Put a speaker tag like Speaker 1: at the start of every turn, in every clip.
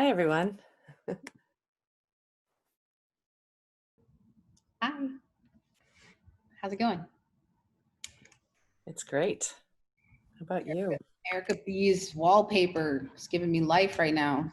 Speaker 1: Hi, everyone.
Speaker 2: Hi. How's it going?
Speaker 1: It's great. How about you?
Speaker 2: Erica B's wallpaper is giving me life right now.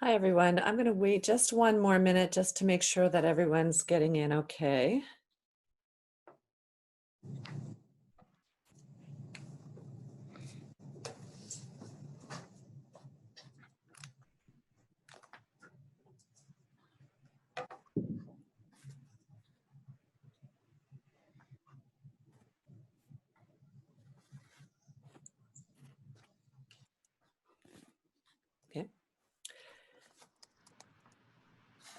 Speaker 1: Hi, everyone. I'm going to wait just one more minute just to make sure that everyone's getting in okay.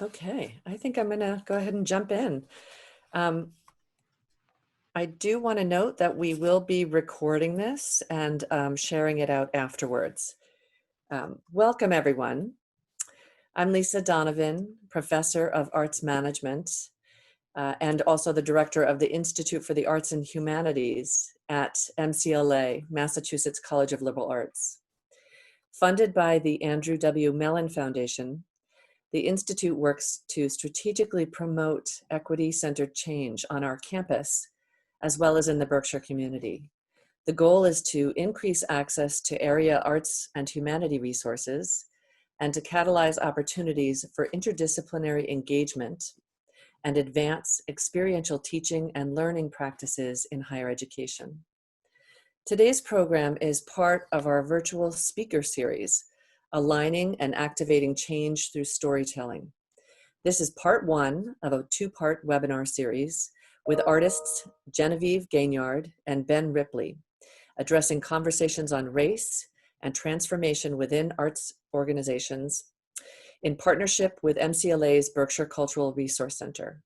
Speaker 1: Okay, I think I'm going to go ahead and jump in. I do want to note that we will be recording this and sharing it out afterwards. Welcome, everyone. I'm Lisa Donovan, Professor of Arts Management, and also the Director of the Institute for the Arts and Humanities at MCLA, Massachusetts College of Liberal Arts. Funded by the Andrew W. Mellon Foundation, the Institute works to strategically promote equity-centered change on our campus, as well as in the Berkshire community. The goal is to increase access to area arts and humanity resources and to catalyze opportunities for interdisciplinary engagement and advance experiential teaching and learning practices in higher education. Today's program is part of our virtual speaker series, Aligning and Activating Change Through Storytelling. This is part one of a two-part webinar series with artists Genevieve Gaignard and Ben Ripley, addressing conversations on race and transformation within arts organizations in partnership with MCLA's Berkshire Cultural Resource Center.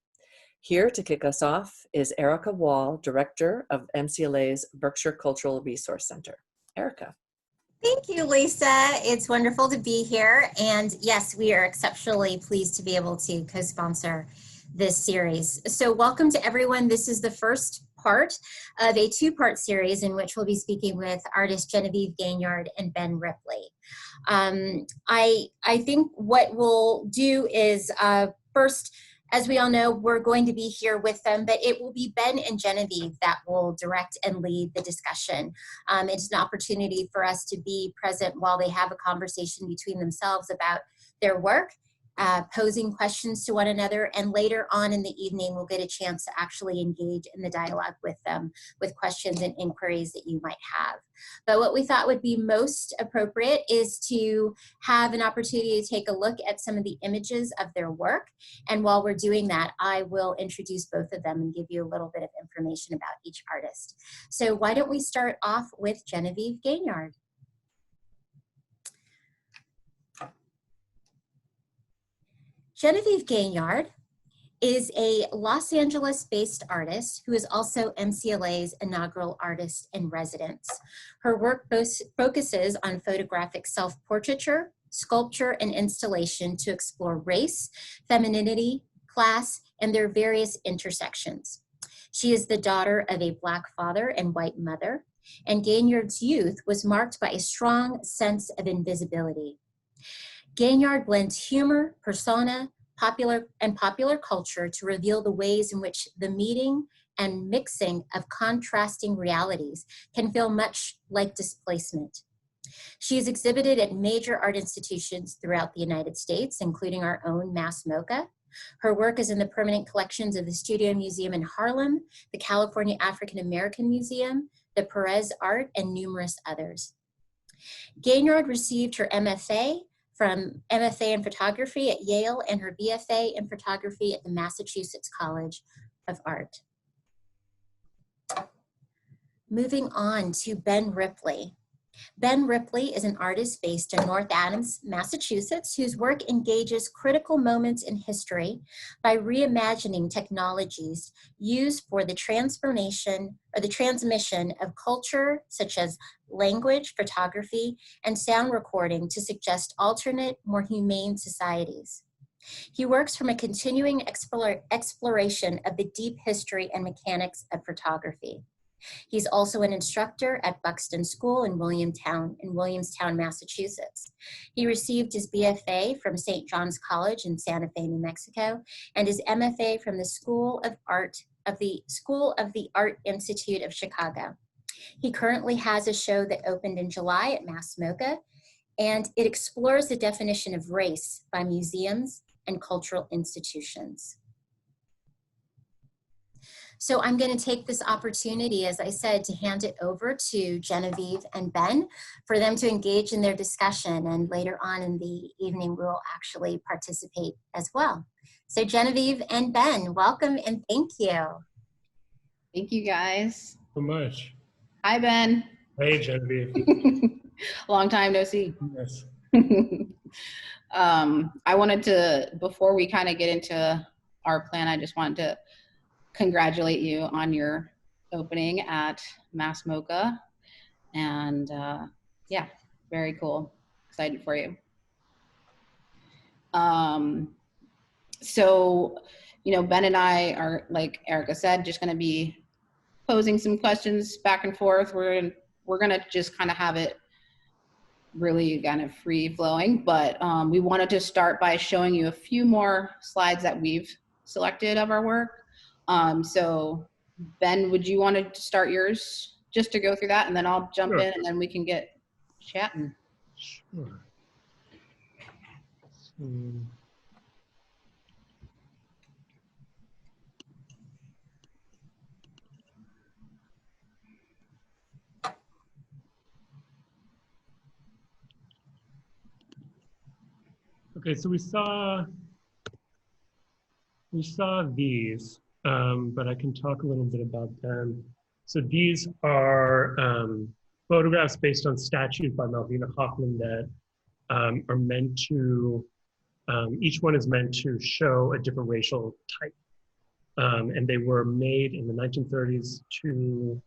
Speaker 1: Here to kick us off is Erica Wall, Director of MCLA's Berkshire Cultural Resource Center. Erica.
Speaker 3: Thank you, Lisa. It's wonderful to be here. And yes, we are exceptionally pleased to be able to co-sponsor this series. So welcome to everyone. This is the first part of a two-part series in which we'll be speaking with artists Genevieve Gaignard and Ben Ripley. I think what we'll do is first, as we all know, we're going to be here with them, but it will be Ben and Genevieve that will direct and lead the discussion. It's an opportunity for us to be present while they have a conversation between themselves about their work, posing questions to one another, and later on in the evening, we'll get a chance to actually engage in the dialogue with them with questions and inquiries that you might have. But what we thought would be most appropriate is to have an opportunity to take a look at some of the images of their work. And while we're doing that, I will introduce both of them and give you a little bit of information about each artist. So why don't we start off with Genevieve Gaignard. Genevieve Gaignard is a Los Angeles-based artist who is also MCLA's inaugural artist in residence. Her work focuses on photographic self-portraiture, sculpture, and installation to explore race, femininity, class, and their various intersections. She is the daughter of a Black father and white mother, and Gaignard's youth was marked by a strong sense of invisibility. Gaignard blends humor, persona, popular culture to reveal the ways in which the meeting and mixing of contrasting realities can feel much like displacement. She is exhibited at major art institutions throughout the United States, including our own Mass MoCA. Her work is in the permanent collections of the Studio Museum in Harlem, the California African American Museum, the Perez Art, and numerous others. Gaignard received her MFA in photography at Yale and her BFA in photography at the Massachusetts College of Art. Moving on to Ben Ripley. Ben Ripley is an artist based in North Adams, Massachusetts, whose work engages critical moments in history by reimagining technologies used for the transformation or the transmission of culture, such as language, photography, and sound recording to suggest alternate, more humane societies. He works from a continuing exploration of the deep history and mechanics of photography. He's also an instructor at Buxton School in Williamstown, Massachusetts. He received his BFA from St. John's College in Santa Fe, New Mexico, and his MFA from the School of the Art Institute of Chicago. He currently has a show that opened in July at Mass MoCA, and it explores the definition of race by museums and cultural institutions. So I'm going to take this opportunity, as I said, to hand it over to Genevieve and Ben for them to engage in their discussion. And later on in the evening, we'll actually participate as well. So Genevieve and Ben, welcome and thank you.
Speaker 2: Thank you, guys.
Speaker 4: So much.
Speaker 2: Hi, Ben.
Speaker 4: Hey, Genevieve.
Speaker 2: Long time no see.
Speaker 4: Yes.
Speaker 2: I wanted to, before we kind of get into our plan, I just wanted to congratulate you on your opening at Mass MoCA. And yeah, very cool. Excited for you. So, you know, Ben and I are, like Erica said, just going to be posing some questions back and forth. We're going to just kind of have it really kind of free flowing, but we wanted to start by showing you a few more slides that we've selected of our work. So Ben, would you want to start yours just to go through that, and then I'll jump
Speaker 4: Sure.
Speaker 2: in and then we can get chatting.
Speaker 4: Sure. Okay, so we saw these, but I can talk a little bit about them. So these are photographs based on statues by Melina Hoffman that are meant to, each one is meant to show a different racial type. And they were made in the 1930s to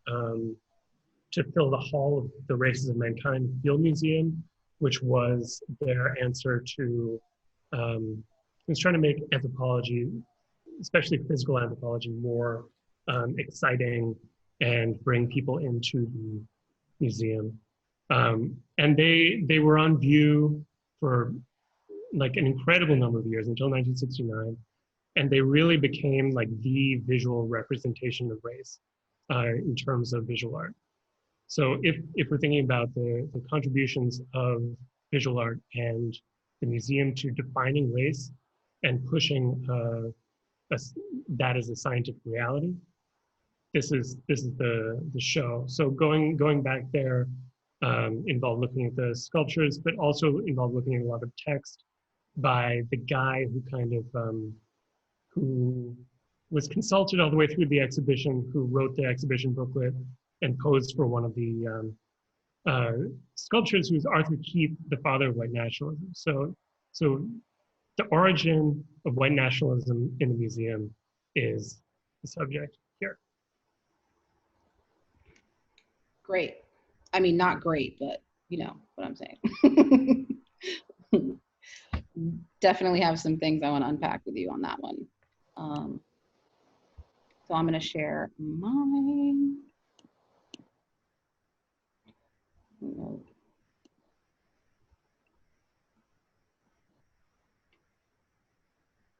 Speaker 4: fill the Hall of the Races of Mankind Field Museum, which was their answer to, it was trying to make anthropology, especially physical anthropology, more exciting and bring people into the museum. And they were on view for like an incredible number of years until 1969. And they really became like the visual representation of race in terms of visual art. So if we're thinking about the contributions of visual art and the museum to defining race and pushing that as a scientific reality, this is the show. So going back there involved looking at the sculptures, but also involved looking at a lot of text by the guy who kind of who was consulted all the way through the exhibition, who wrote the exhibition booklet and posed for one of the sculptures, who's Arthur Keith, the father of white nationalism. So the origin of white nationalism in the museum is the subject here.
Speaker 2: Great. I mean, not great, but you know what I'm saying. Definitely have some things I want to unpack with you on that one. So I'm going to share mine.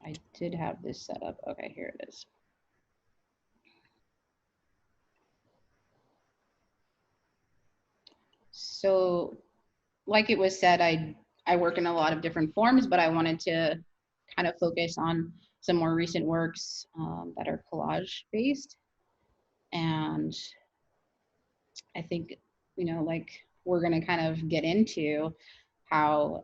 Speaker 2: I did have this set up. Okay, here it is. So like it was said, I work in a lot of different forms, but I wanted to kind of focus on some more recent works that are collage based. And I think, you know, like we're going to kind of get into how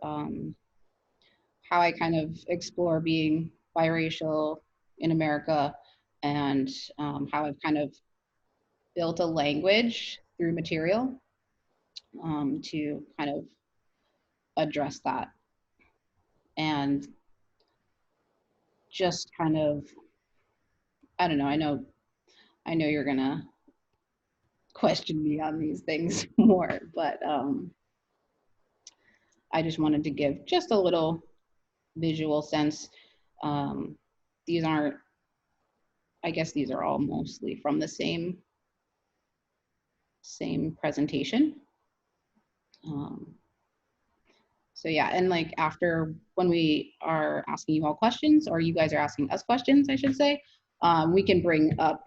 Speaker 2: I kind of explore being biracial in America, and how I've kind of built a language through material to kind of address that, and just kind of, I don't know, I know you're gonna question me on these things more, but I just wanted to give just a little visual sense. These aren't, I guess these are all mostly from the same presentation. So yeah, and like after, when we are asking you all questions, or you guys are asking us questions, I should say, we can bring up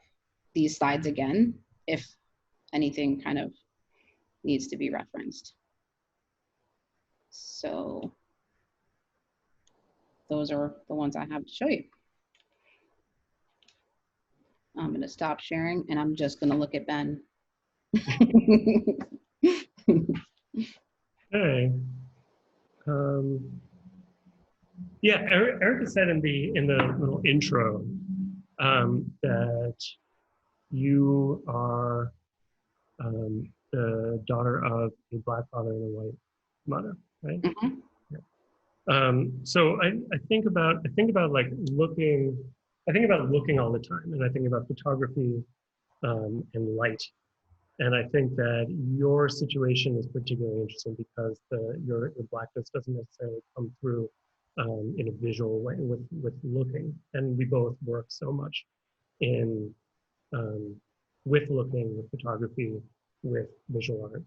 Speaker 2: these slides again if anything kind of needs to be referenced. So those are the ones I have to show you. I'm going to stop sharing and I'm just going to look at Ben.
Speaker 4: Okay. Yeah, Erica said in the little intro that you are the daughter of a Black father and a white mother, right?
Speaker 2: Mm-hmm.
Speaker 4: Yeah. So I think about like looking. I think about looking all the time, and I think about photography and light. And I think that your situation is particularly interesting because your Blackness doesn't necessarily come through in a visual way with looking. And we both work so much in with looking, with photography, with visual art,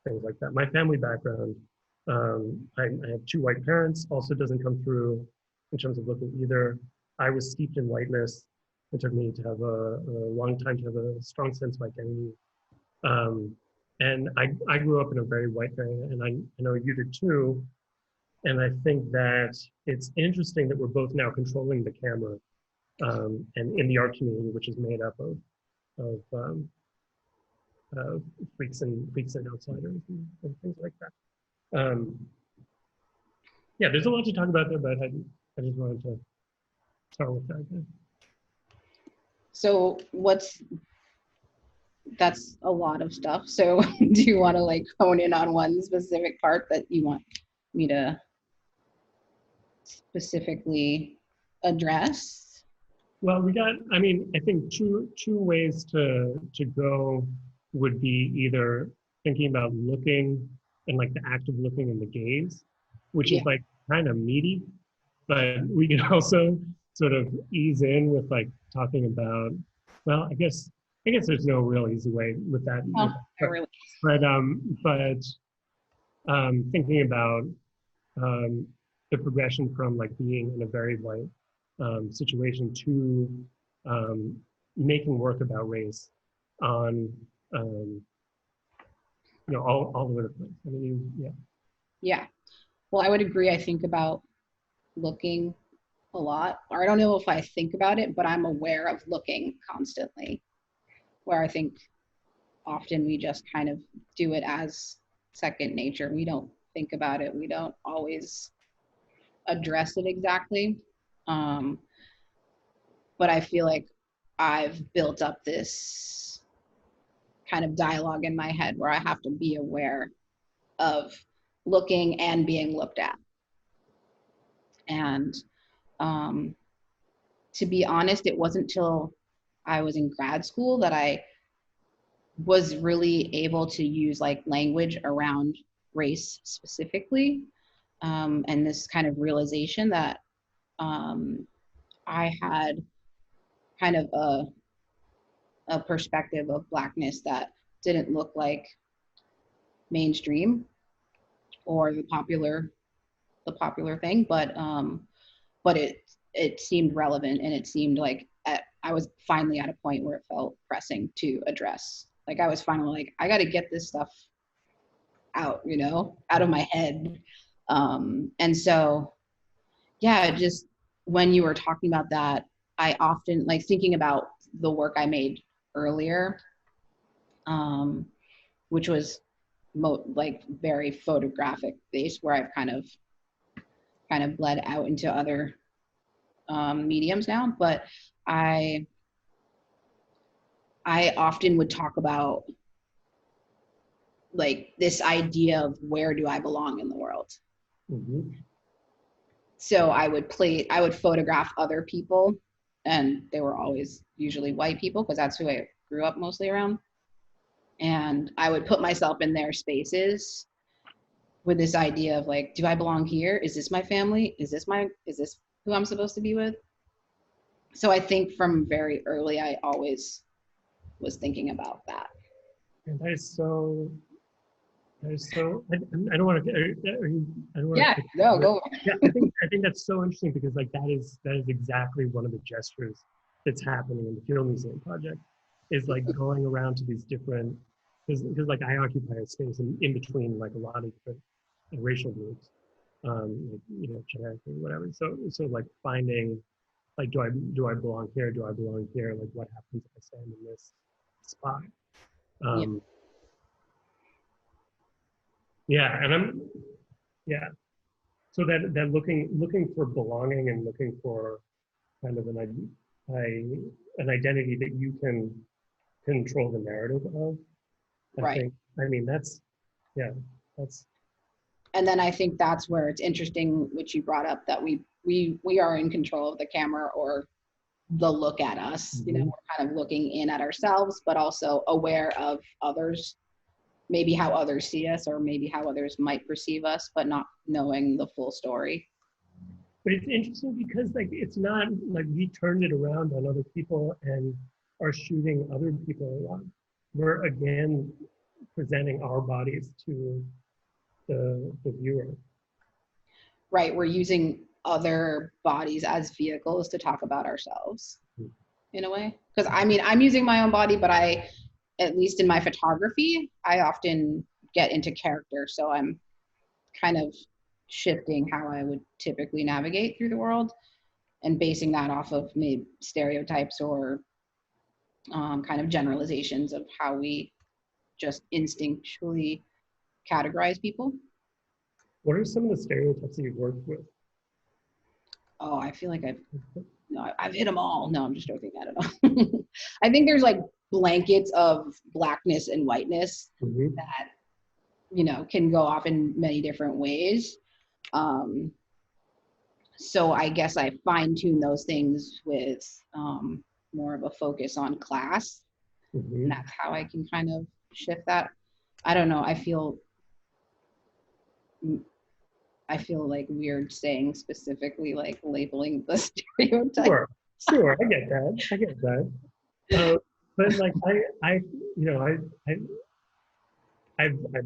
Speaker 4: things like that. My family background, I have two white parents, also doesn't come through in terms of looking either. I was steeped in whiteness. It took me to have a long time to have a strong sense of identity. And I grew up in a very white area, and I know you did too. And I think that it's interesting that we're both now controlling the camera, and in the art community, which is made up of freaks and outsiders and things like that. Yeah, there's a lot to talk about there, but I just wanted to start with that.
Speaker 2: So that's a lot of stuff. So do you want to like hone in on one specific part that you want me to specifically address?
Speaker 4: Well, I think two ways to go would be either thinking about looking and like the act of looking and the gaze, which is like kind of meaty, but we can also sort of ease in with like talking about, well, I guess there's no real easy way with that.
Speaker 2: Oh,
Speaker 4: but thinking about the progression from like being in a very white situation to making work about race on all over the place. I mean,
Speaker 2: yeah. Well, I would agree. I think about looking a lot, or I don't know if I think about it, but I'm aware of looking constantly, where I think often we just kind of do it as second nature. We don't think about it. We don't always address it exactly. But I feel like I've built up this kind of dialogue in my head where I have to be aware of looking and being looked at. And to be honest, it wasn't till I was in grad school that I was really able to use like language around race specifically. And this kind of realization that I had kind of a perspective of Blackness that didn't look like mainstream or the popular thing, but it seemed relevant, and it seemed like I was finally at a point where it felt pressing to address. Like I was finally like, I got to get this stuff out, out of my head. And so, yeah, just when you were talking about that, I often like thinking about the work I made earlier, which was like very photographic based, where I've kind of bled out into other mediums now. But I often would talk about like this idea of where do I belong in the world.
Speaker 4: Mm-hmm.
Speaker 2: So I would photograph other people, and they were always usually white people because that's who I grew up mostly around. And I would put myself in their spaces with this idea of like, do I belong here? Is this my family? Is this who I'm supposed to be with? So I think from very early, I always was thinking about that.
Speaker 4: And that is so, I don't want to, I don't want
Speaker 2: Yeah,
Speaker 4: to,
Speaker 2: no, go.
Speaker 4: yeah, I think that's so interesting because like that is exactly one of the gestures that's happening in the Field Museum project, is like going around to these different, because like I occupy a space in between like a lot of different racial groups, like, genetically, whatever. So like finding, like, do I belong here? Do I belong here? Like, what happens if I stand in this spot? Yeah, and so that looking for belonging and looking for kind of an identity that you can control the narrative of.
Speaker 2: Right.
Speaker 4: I mean, that's.
Speaker 2: And then I think that's where it's interesting, which you brought up, that we are in control of the camera or the look at us.
Speaker 4: Mm-hmm.
Speaker 2: We're kind of looking in at ourselves, but also aware of others, maybe how others see us or maybe how others might perceive us, but not knowing the full story.
Speaker 4: But it's interesting because like it's not like we turned it around on other people and are shooting other people a lot. We're again presenting our bodies to the viewer.
Speaker 2: Right, we're using other bodies as vehicles to talk about ourselves in a way. Because I mean, I'm using my own body, but at least in my photography, I often get into character. So I'm kind of shifting how I would typically navigate through the world and basing that off of maybe stereotypes or kind of generalizations of how we just instinctually categorize people.
Speaker 4: What are some of the stereotypes that you've worked with?
Speaker 2: Oh, I feel like I've hit them all. No, I'm just joking. I don't know. I think there's like blankets of blackness and whiteness
Speaker 4: Mm-hmm.
Speaker 2: that, can go off in many different ways. So I guess I fine tune those things with more of a focus on class.
Speaker 4: Mm-hmm.
Speaker 2: And that's how I can kind of shift that. I don't know. I feel like weird saying specifically like labeling the stereotype.
Speaker 4: Sure, I get that. But like I've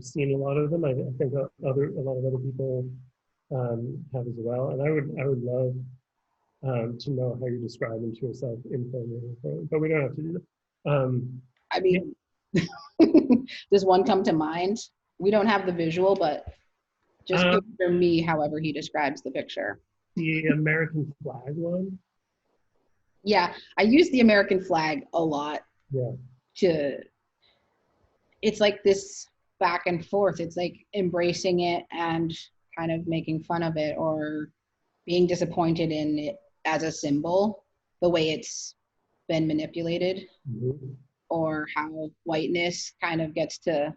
Speaker 4: seen a lot of them. I think a lot of other people have as well, and I would love to know how you describe them to yourself informally, but we don't have to do that.
Speaker 2: I mean, does one come to mind? We don't have the visual, but just picture me however he describes the picture.
Speaker 4: The American flag one?
Speaker 2: Yeah, I use the American flag a lot.
Speaker 4: Yeah.
Speaker 2: It's like this back and forth. It's like embracing it and kind of making fun of it or being disappointed in it as a symbol, the way it's been manipulated.
Speaker 4: Mm-hmm.
Speaker 2: Or how whiteness kind of gets to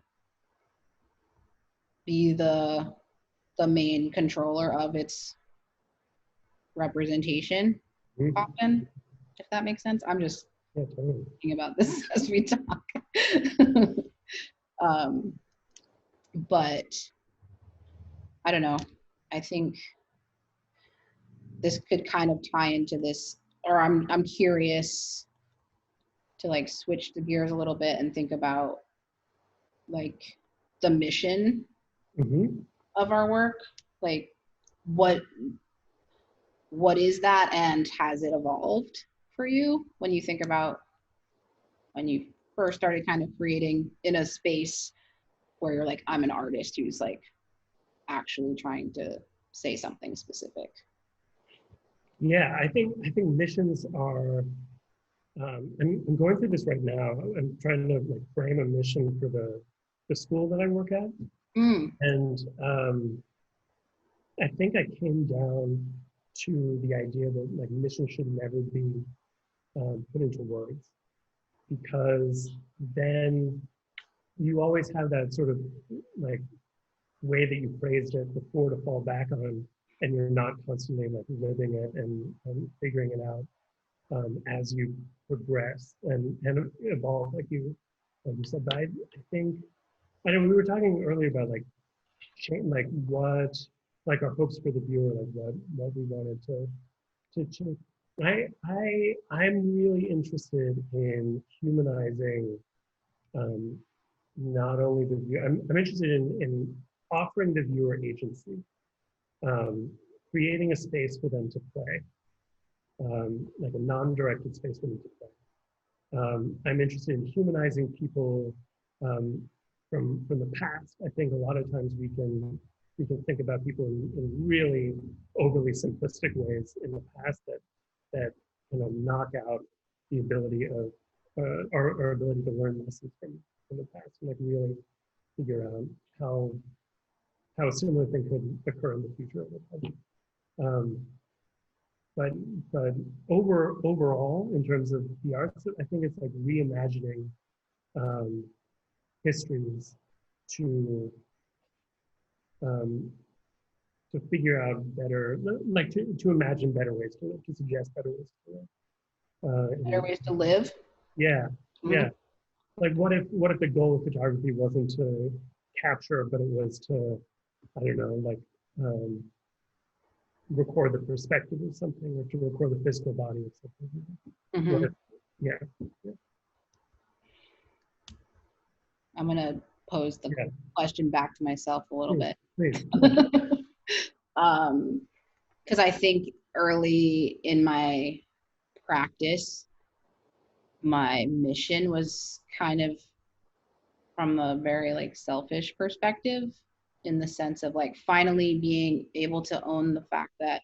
Speaker 2: be the main controller of its representation,
Speaker 4: Mm-hmm.
Speaker 2: often, if that makes sense. I'm just
Speaker 4: totally
Speaker 2: thinking about this as we talk. But I don't know. I think this could kind of tie into this, or I'm curious to like switch the gears a little bit and think about like the mission
Speaker 4: Mm-hmm.
Speaker 2: of our work. Like what is that, and has it evolved for you when you think about when you first started kind of creating in a space where you're like, I'm an artist who's like actually trying to say something specific.
Speaker 4: Yeah, I think missions are. I'm going through this right now. I'm trying to like frame a mission for the school that I work at, and I think I came down to the idea that like mission should never be put into words, because then you always have that sort of like way that you phrased it before to fall back on, and you're not constantly like living it and figuring it out as you progress and evolve, like you said. But I think, I know we were talking earlier about like like what, like our hopes for the viewer, like what we wanted to change. I'm really interested in humanizing not only the viewer. I'm interested in offering the viewer agency, creating a space for them to play, like a non-directed space for them to play. I'm interested in humanizing people from the past. I think a lot of times we can think about people in really overly simplistic ways in the past that knock out the ability of our ability to learn lessons from the past, and like really figure out how a similar thing could occur in the future of the present. But overall, in terms of the arts, I think it's like reimagining histories to figure out better, like to imagine better ways to live, to suggest better ways to live.
Speaker 2: Better ways to live.
Speaker 4: Yeah, yeah. Like what if the goal of photography wasn't to capture, but it was to, I don't know, like record the perspective of something, or to record the physical body of something. What if, yeah.
Speaker 2: I'm gonna pose the question back to myself a little bit.
Speaker 4: Please.
Speaker 2: Because I think early in my practice, my mission was kind of from a very like selfish perspective, in the sense of like finally being able to own the fact that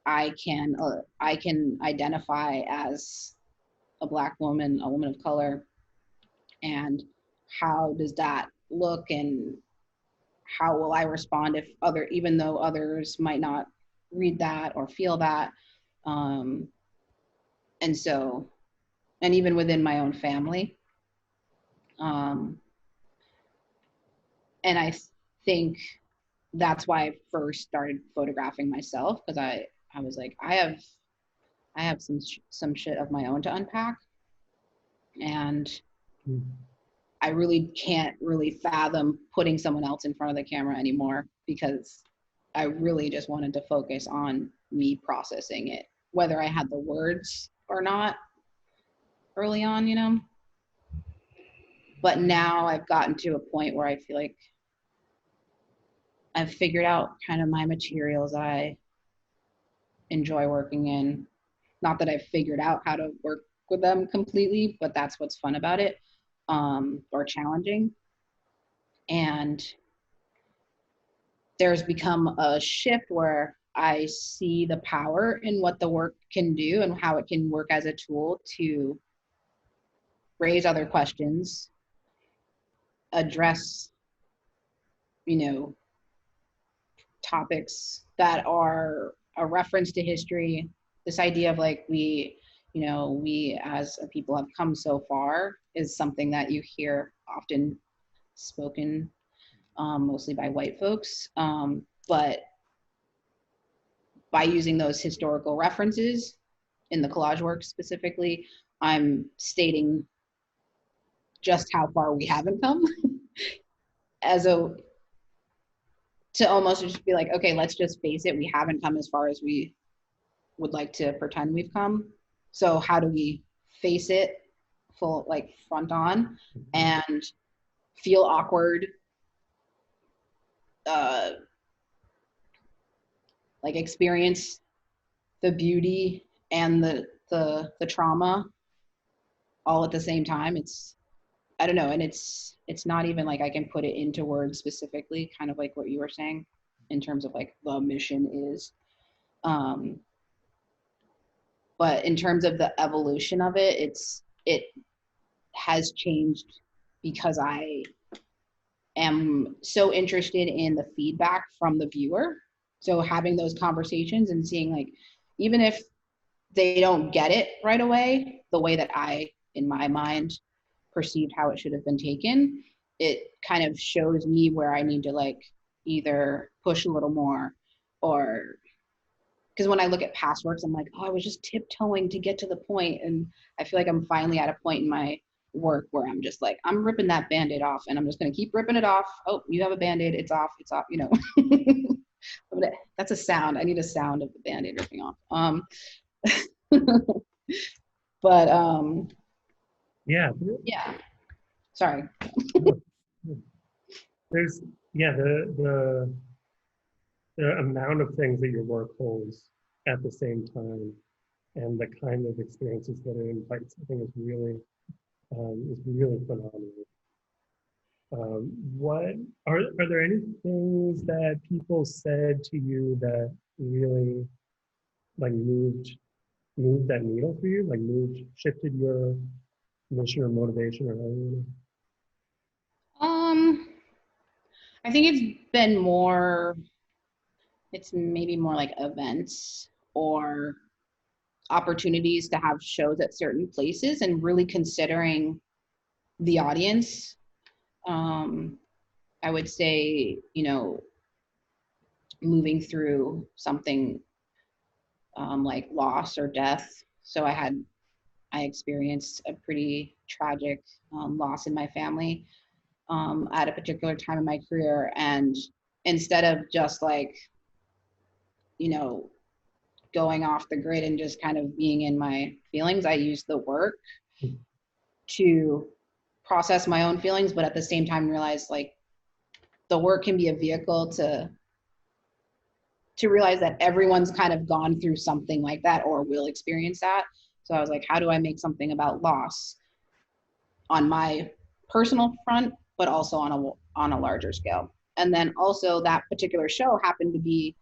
Speaker 2: I can identify as a Black woman, a woman of color, and how does that look, and how will I respond if even though others might not read that or feel that. And so, and even within my own family. And I think that's why I first started photographing myself, because I was like, I have some shit of my own to unpack. And I really can't really fathom putting someone else in front of the camera anymore, because I really just wanted to focus on me processing it, whether I had the words or not early on, you know. But now I've gotten to a point where I feel like I've figured out kind of my materials I enjoy working in. Not that I've figured out how to work with them completely, but that's what's fun about it, or challenging. And there's become a shift where I see the power in what the work can do and how it can work as a tool to raise other questions, address, topics that are a reference to history. This idea of like we as a people have come so far is something that you hear often spoken, mostly by white folks. But by using those historical references in the collage work specifically, I'm stating just how far we haven't come to almost just be like, okay, let's just face it, we haven't come as far as we would like to pretend we've come. So how do we face it front on and feel awkward, experience the beauty and the trauma all at the same time. It's I don't know, and it's not even like I can put it into words specifically, kind of like what you were saying in terms of like the mission is. But in terms of the evolution of it, it has changed because I am so interested in the feedback from the viewer. So having those conversations and seeing, like, even if they don't get it right away, the way that I, in my mind, perceived how it should have been taken, it kind of shows me where I need to like either push a little more, or because when I look at past works, I'm like, oh, I was just tiptoeing to get to the point. And I feel like I'm finally at a point in my work where I'm just like, I'm ripping that Band-Aid off, and I'm just going to keep ripping it off. Oh, you have a Band-Aid, it's off, you know. That's a sound. I need a sound of the Band-Aid ripping off. But
Speaker 4: Yeah.
Speaker 2: yeah, sorry.
Speaker 4: There's, yeah, the amount of things that your work holds at the same time, and the kind of experiences that it invites, I think is really phenomenal. What are there any things that people said to you that really like moved that needle for you, like shifted your mission or motivation or anything?
Speaker 2: I think it's maybe more like events or opportunities to have shows at certain places and really considering the audience. I would say, you know, moving through something like loss or death. So I experienced a pretty tragic loss in my family at a particular time in my career. And instead of just like, you know, going off the grid and just kind of being in my feelings, I used the work to process my own feelings, but at the same time realize like the work can be a vehicle to realize that everyone's kind of gone through something like that or will experience that. So I was like, how do I make something about loss on my personal front, but also on a larger scale? And then also that particular show happened to be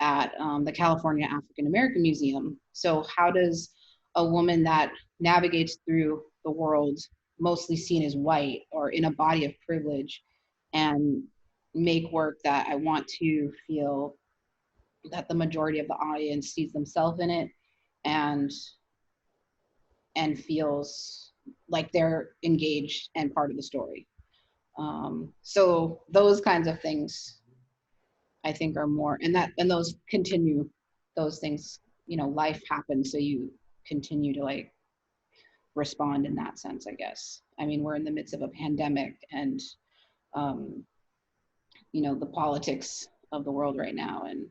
Speaker 2: at the California African American Museum. So how does a woman that navigates through the world mostly seen as white or in a body of privilege and make work that I want to feel that the majority of the audience sees themselves in it and feels like they're engaged and part of the story. So those kinds of things I think are more, and those continue, those things, you know, life happens, so you continue to like respond in that sense, I guess. I mean, we're in the midst of a pandemic and, you know, the politics of the world right now. And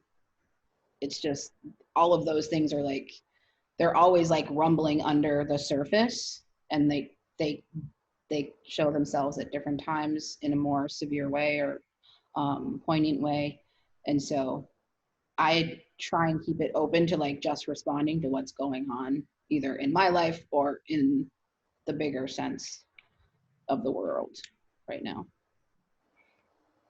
Speaker 2: it's just, all of those things are like, they're always like rumbling under the surface, and they show themselves at different times in a more severe way or poignant way. And so I try and keep it open to like just responding to what's going on either in my life or in the bigger sense of the world right now.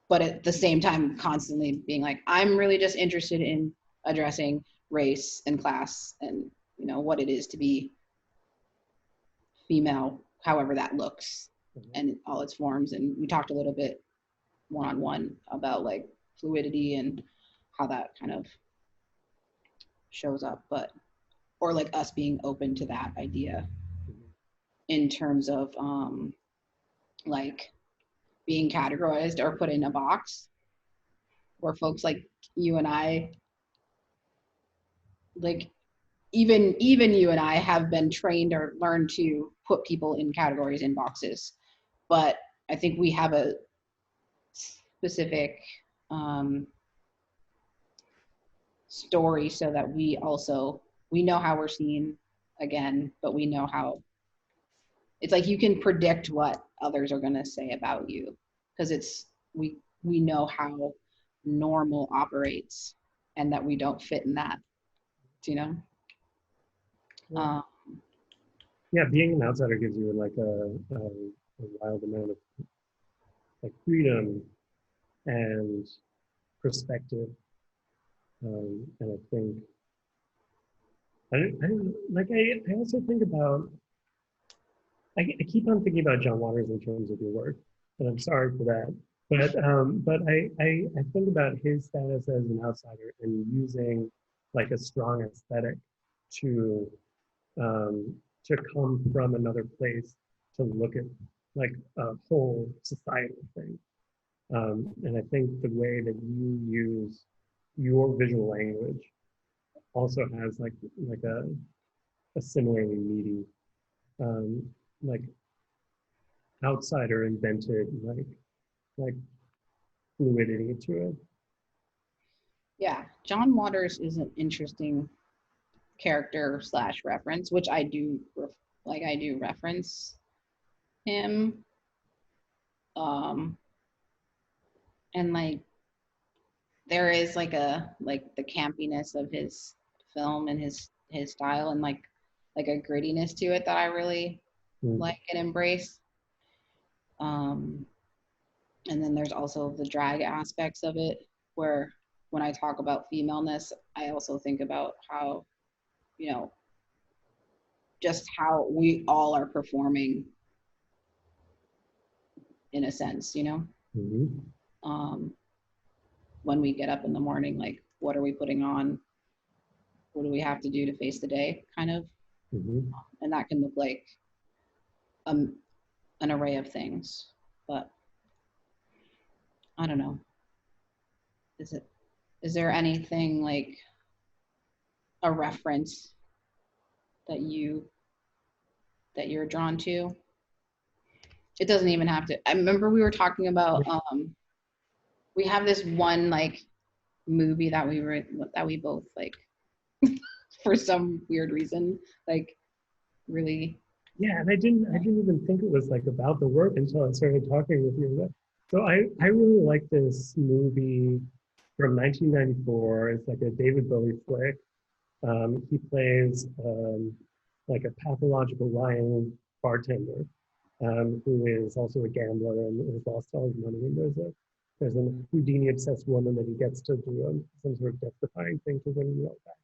Speaker 2: But at the same time, constantly being like, I'm really just interested in addressing race and class and, you know, what it is to be female, however that looks, and all its forms. And we talked a little bit one-on-one about like fluidity and how that kind of shows up, but, or like us being open to that idea in terms of like being categorized or put in a box, where folks like you and I, like even you and I have been trained or learned to put people in categories, in boxes. But I think we have a specific story so that we know how we're seen again, but we know how, it's like you can predict what others are going to say about you, because it's, we know how normal operates and that we don't fit in that, you know?
Speaker 4: Yeah, being an outsider gives you like a wild amount of like freedom and perspective. And I think, I also think about, I keep on thinking about John Waters in terms of your work, and I'm sorry for that. But I think about his status as an outsider and using like a strong aesthetic to come from another place to look at like a whole societal thing. And I think the way that you use your visual language also has like a similarly meaty, like outsider invented like fluidity to it.
Speaker 2: Yeah, John Waters is an interesting character / reference, which I do reference him. And like there is like the campiness of his film and his style and like a grittiness to it that I really like and embrace. And then there's also the drag aspects of it, where when I talk about femaleness, I also think about how, you know, just how we all are performing in a sense, you know?
Speaker 4: Mm-hmm.
Speaker 2: When we get up in the morning, like, what are we putting on? What do we have to do to face the day, kind of?
Speaker 4: Mm-hmm.
Speaker 2: And that can look like an array of things, but I don't know. Is there anything like a reference that you're drawn to? It doesn't even have to. I remember we were talking about we have this one like movie that we both like for some weird reason like really.
Speaker 4: Yeah, and I didn't even think it was like about the work until I started talking with you. So I really like this movie from 1994. It's like a David Bowie flick. He plays like a pathological lying bartender who is also a gambler and has lost all his money. And there's a Houdini obsessed woman that he gets to do some sort of death-defying thing to win him back.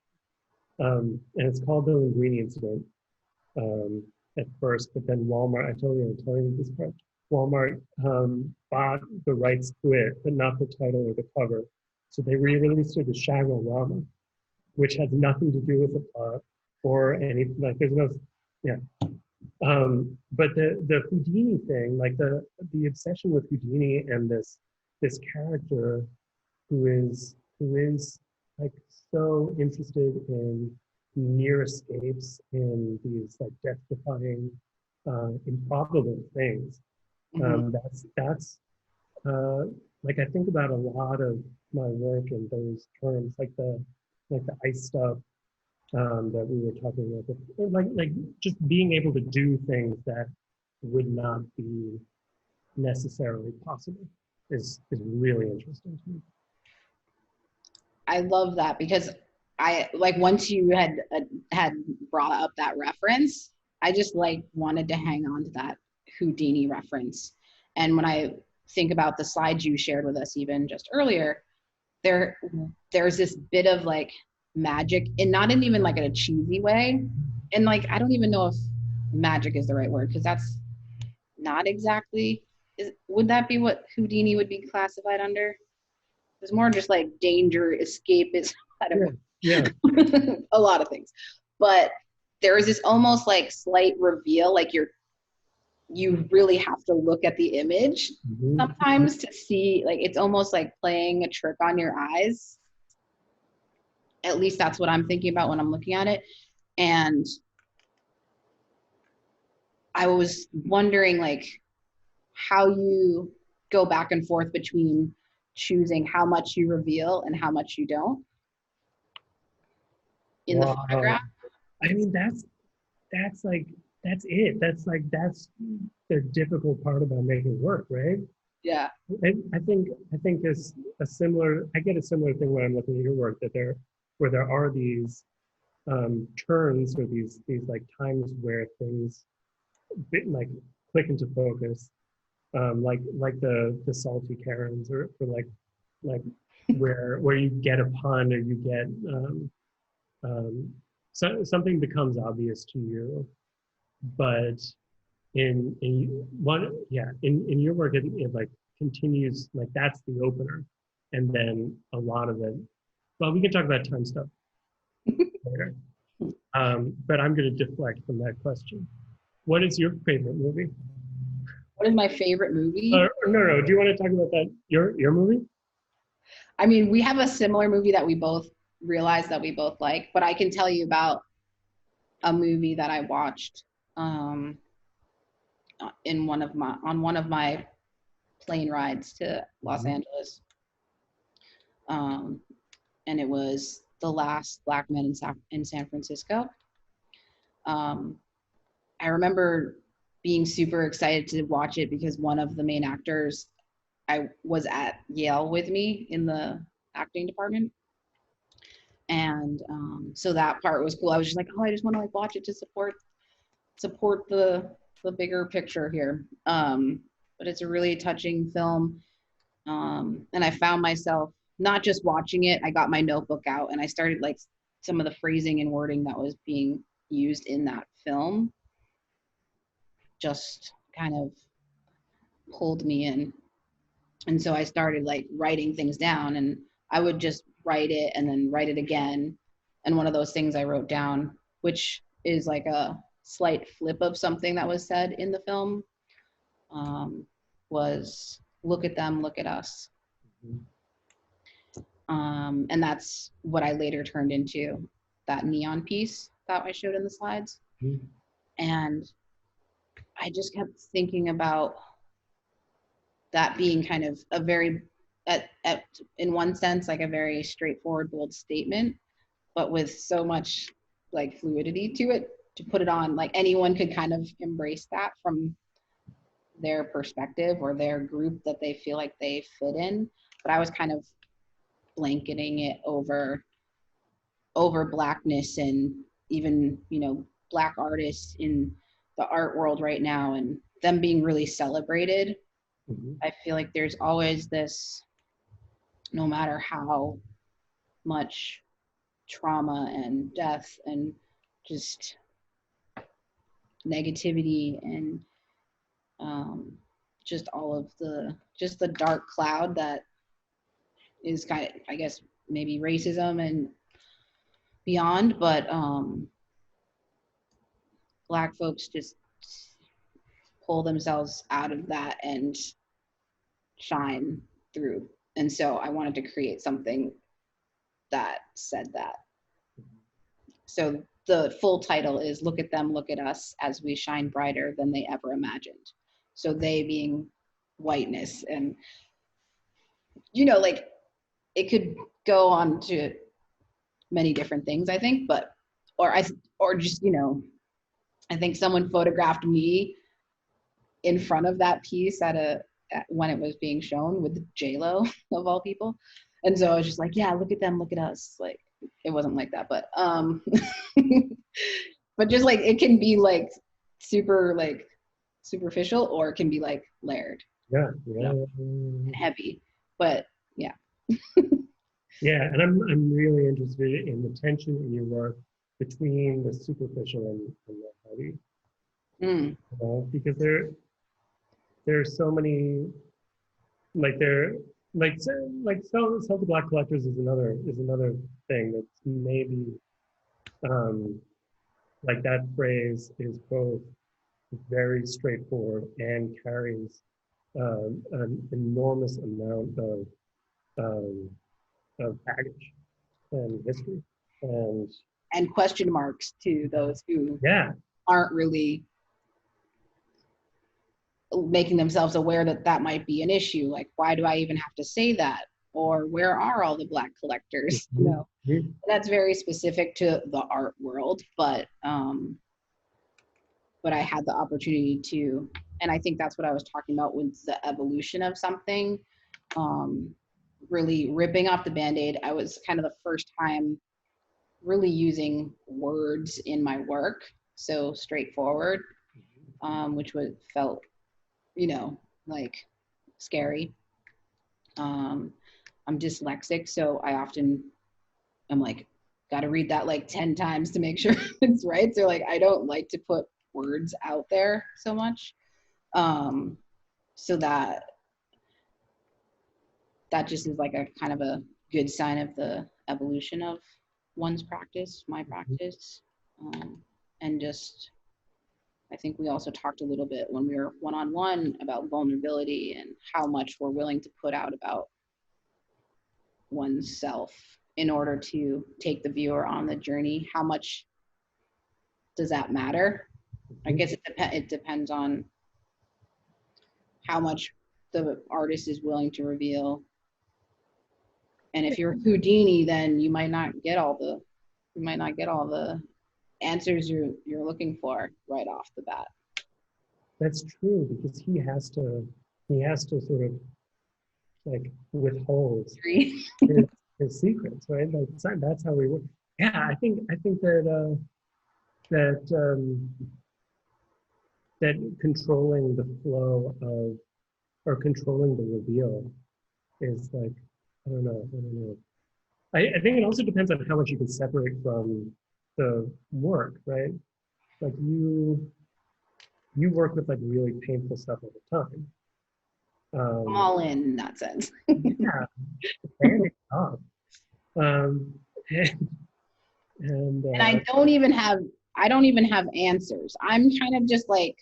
Speaker 4: And it's called The Linguini Incident. At first, but then Walmart, I told you this part, Walmart bought the rights to it, but not the title or the cover. So they re-released it as Shagorama, which has nothing to do with the plot or anything, like there's no, yeah. But the Houdini thing, like the obsession with Houdini and this character who is like so interested in near escapes in these like death-defying, improbable things. That's like I think about a lot of my work in those terms, like the ice stuff that we were talking about, like just being able to do things that would not be necessarily possible is really interesting to me.
Speaker 2: I love that because I like once you had brought up that reference, I just like wanted to hang on to that Houdini reference. And when I think about the slides you shared with us even just earlier, there's this bit of like magic, and not in even like in a cheesy way. And like I don't even know if magic is the right word, because that's not exactly, would that be what Houdini would be classified under? It's more just like danger, escapism, I don't know.
Speaker 4: Yeah.
Speaker 2: A lot of things. But there is this almost like slight reveal, like you really have to look at the image sometimes to see, like it's almost like playing a trick on your eyes. At least that's what I'm thinking about when I'm looking at it. And I was wondering like how you go back and forth between choosing how much you reveal and how much you don't in the photograph.
Speaker 4: I mean, that's it. That's the difficult part about making work, right?
Speaker 2: Yeah.
Speaker 4: I think it's a similar, I get a similar thing when I'm looking at your work, that where there are these turns or these like times where things like click into focus, like the salty Karens, or like where you get a pun, or you get something becomes obvious to you, but in your work, it like continues, like that's the opener, and then a lot of it. Well, we can talk about time stuff later, but I'm going to deflect from that question. What is your favorite movie?
Speaker 2: What is my favorite movie?
Speaker 4: No. Do you want to talk about that? Your movie?
Speaker 2: I mean, we have a similar movie that we both realize that we both like, but I can tell you about a movie that I watched on one of my plane rides to Los Angeles, and it was The Last Black Men in San Francisco. I remember being super excited to watch it because one of the main actors was at Yale with me in the acting department. And so that part was cool. I was just like, oh, I just want to like watch it to support the bigger picture here. But it's a really touching film. And I found myself not just watching it, I got my notebook out and I started like some of the phrasing and wording that was being used in that film just kind of pulled me in. And so I started like writing things down, and I would just write it and then write it again. And one of those things I wrote down, which is like a slight flip of something that was said in the film, was look at them, look at us. And that's what I later turned into that neon piece that I showed in the slides. And I just kept thinking about that being kind of a very, in one sense, like a very straightforward, bold statement, but with so much like fluidity to it, to put it on, like anyone could kind of embrace that from their perspective or their group that they feel like they fit in. But I was kind of blanketing it over Blackness, and even, you know, Black artists in the art world right now and them being really celebrated. I feel like there's always this, no matter how much trauma and death and just negativity and just all of the dark cloud that is kind of, I guess, maybe racism and beyond, but Black folks just pull themselves out of that and shine through. And so I wanted to create something that said that. So the full title is Look at Them, Look at Us as We Shine Brighter Than They Ever Imagined. So they being whiteness, and, you know, like it could go on to many different things, I think, but, or just, you know, I think someone photographed me in front of that piece when it was being shown with J-Lo of all people. And so I was just like, yeah, look at them, look at us. Like, it wasn't like that, but, but just like, it can be like super like superficial, or it can be like layered.
Speaker 4: Yeah.
Speaker 2: And heavy, but yeah.
Speaker 4: Yeah, and I'm really interested in the tension in your work between the superficial and the heavy. You know, because there's so many, like the Black collectors is another thing that's maybe like that phrase is both very straightforward and carries an enormous amount of baggage and history
Speaker 2: and question marks to those who aren't really making themselves aware that that might be an issue. Like, why do I even have to say that? Or where are all the Black collectors? You know, that's very specific to the art world, but I had the opportunity to, and I think that's what I was talking about with the evolution of something, really ripping off the Band-Aid. I was kind of the first time really using words in my work, so straightforward, which felt you know, like scary. I'm dyslexic, so I often I'm like, got to read that like 10 times to make sure it's right. So like, I don't like to put words out there so much. So that just is like a kind of a good sign of the evolution of one's practice, my practice. And just, I think we also talked a little bit when we were one-on-one about vulnerability and how much we're willing to put out about oneself in order to take the viewer on the journey. How much does that matter? I guess it depends on how much the artist is willing to reveal. And if you're Houdini, then you might not get all the answers you're looking for right off the bat.
Speaker 4: That's true, because he has to sort of like withhold his secrets, right? Like that's how we work. Yeah, I think that that controlling the flow of, or controlling the reveal is like, I don't know. I think it also depends on how much you can separate from the work, right? Like you work with like really painful stuff all the time.
Speaker 2: All in that sense.
Speaker 4: Yeah, standing up. And
Speaker 2: I don't even have answers. I'm kind of just like,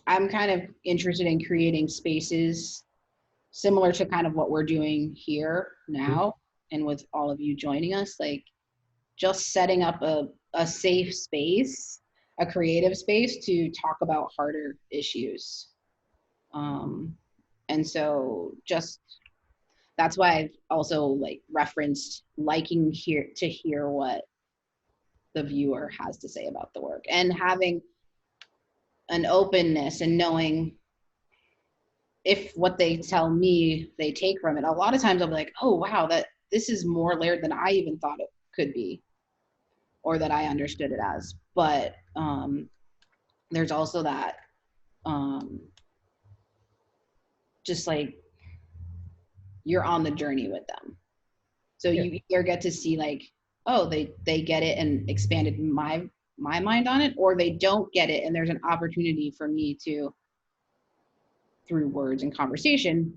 Speaker 2: I'm kind of interested in creating spaces similar to kind of what we're doing here now, and with all of you joining us, like just setting up a safe space, a creative space to talk about harder issues. And so just, that's why I've also like referenced liking to hear what the viewer has to say about the work, and having an openness and knowing if what they tell me they take from it. A lot of times I'm like, oh wow, that this is more layered than I even thought it could be, or that I understood it as. But there's also that just like you're on the journey with them. So yeah. You either get to see like, oh, they get it and expanded my mind on it, or they don't get it and there's an opportunity for me to, through words and conversation,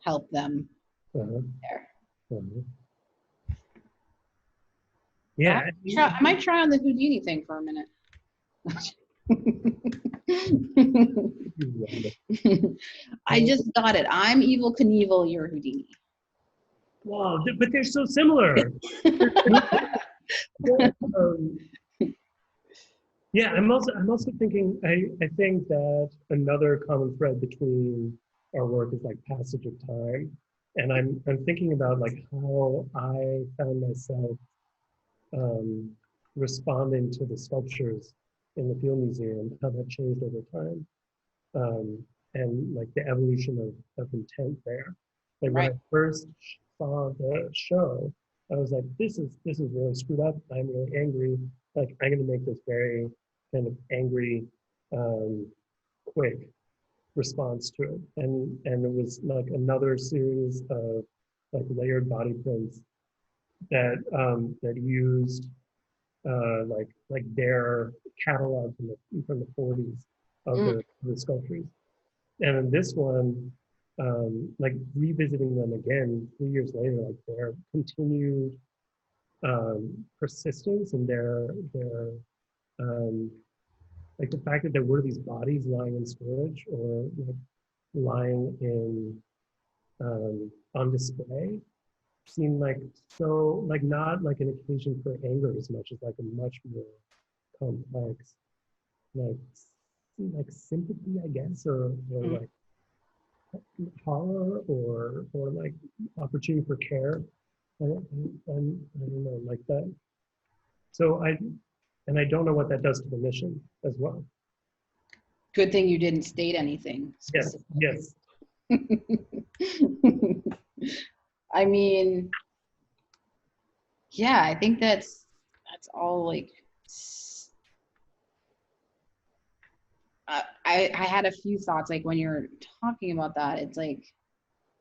Speaker 2: help them there.
Speaker 4: Yeah.
Speaker 2: I might try on the Houdini thing for a minute. I just got it. I'm Evel Knievel, you're Houdini.
Speaker 4: Wow, but they're so similar. Yeah, I'm also thinking, I think that another common thread between our work is like passage of time. And I'm thinking about like how I found myself responding to the sculptures in the Field Museum, how that changed over time. And like the evolution of intent there. Like when I first saw the show, I was like, this is really screwed up. I'm really angry. Like I'm gonna make this very kind of angry, quick response to it. And it was like another series of like layered body prints that that used like their catalog from the 40s of the sculptures. And in this one, like revisiting them again 3 years later, like their continued persistence and their like the fact that there were these bodies lying in storage or like lying in on display seemed like so like not like an occasion for anger as much as like a much more complex like sympathy, I guess, or like horror or like opportunity for care. I don't know, like that. So I don't know what that does to the mission as well.
Speaker 2: Good thing you didn't state anything specific.
Speaker 4: Yes.
Speaker 2: I mean, yeah, I think that's all like, I had a few thoughts, like when you're talking about that, it's like